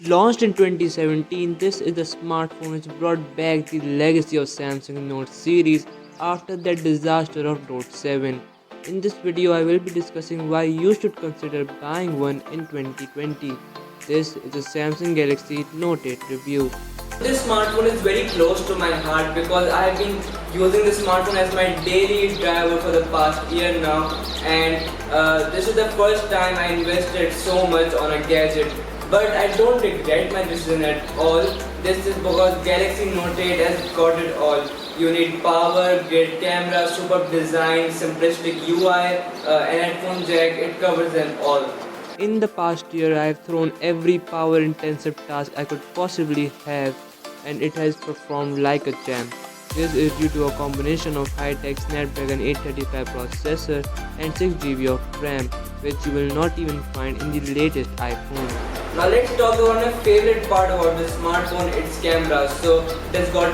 Launched in 2017, this is the smartphone which brought back the legacy of Samsung Note series after that disaster of Note 7. In this video, I will be discussing why you should consider buying one in 2020. This is a Samsung Galaxy Note 8 review. This smartphone is very close to my heart because I have been using this smartphone as my daily driver for the past year now, and this is the first time I invested so much on a gadget. But I don't regret my decision at all. This is because Galaxy Note 8 has got it all. You need power, great camera, superb design, simplistic UI, an headphone jack, it covers them all. In the past year, I have thrown every power intensive task I could possibly have, and it has performed like a champ. This is due to a combination of high-tech Snapdragon 835 processor and 6GB of RAM, which you will not even find in the latest iPhone. Now let's talk about my favorite part about this smartphone, its camera. So it has got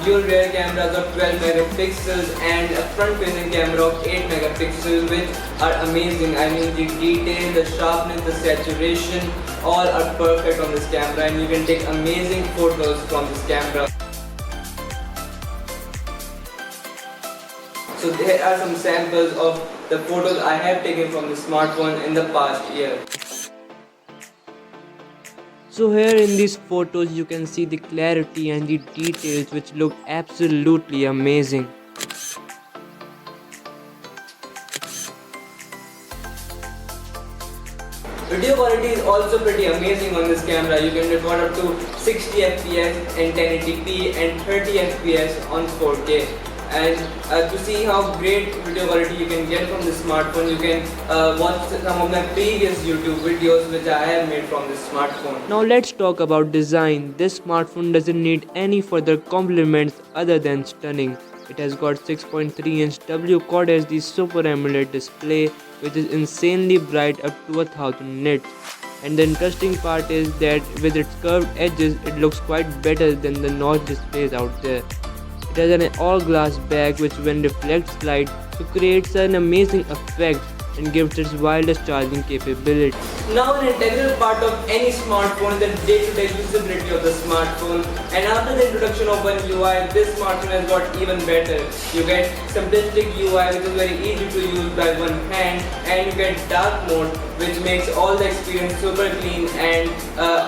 dual rear cameras of 12 megapixels and a front-facing camera of 8 megapixels, which are amazing. I mean, the detail, the sharpness, the saturation, all are perfect on this camera, and you can take amazing photos from this camera. So here are some samples of the photos I have taken from this smartphone in the past year. So here in these photos you can see the clarity and the details which look absolutely amazing. Video quality is also pretty amazing on this camera. You can record up to 60 fps in 1080p and 30 fps on 4K. And to see how great video quality you can get from this smartphone, you can watch some of my previous YouTube videos which I have made from this smartphone. Now let's talk about design. This smartphone doesn't need any further compliments other than stunning. It has got 6.3-inch W Quad HD Super AMOLED display, which is insanely bright up to 1000 nits. And the interesting part is that with its curved edges, it looks quite better than the notch displays out there. It has an all-glass back which when reflects light, so creates an amazing effect and gives its wireless charging capability. Now an integral part of any smartphone is the day-to-day usability of the smartphone, and after the introduction of one UI, this smartphone has got even better. You get simplistic UI which is very easy to use by one hand, and you get dark mode which makes all the experience super clean and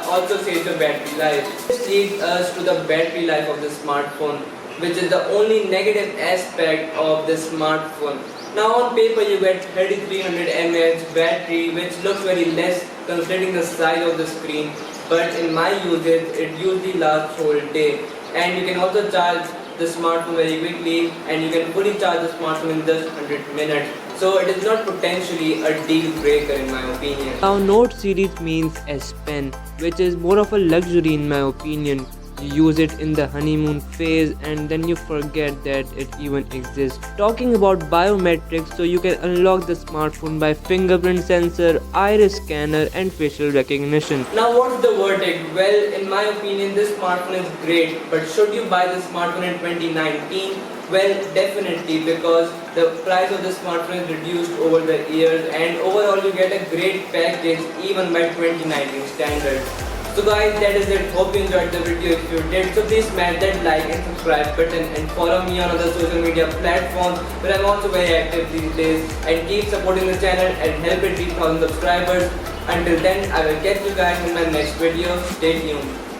also saves the battery life. This leads us to the battery life of the smartphone, which is the only negative aspect of this smartphone. Now on paper you get 3300 mAh battery, which looks very less considering the size of the screen, but in my usage it usually lasts whole day. And you can also charge the smartphone very quickly, and you can fully charge the smartphone in just 100 minutes. So it is not potentially a deal breaker in my opinion. Now Note series means S Pen, which is more of a luxury in my opinion. You use it in the honeymoon phase and then you forget that it even exists. Talking about biometrics, so you can unlock the smartphone by fingerprint sensor, iris scanner and facial recognition. Now what's the verdict? Well, in my opinion this smartphone is great, but should you buy this smartphone in 2019? Well, definitely, because the price of the smartphone is reduced over the years, and overall you get a great package even by 2019 standards. So guys, that is it. Hope you enjoyed the video. If you did, so please smash that like and subscribe button, and follow me on other social media platforms where I'm also very active these days, and keep supporting the channel and help it reach 1000 subscribers. Until then, I will catch you guys in my next video. Stay tuned.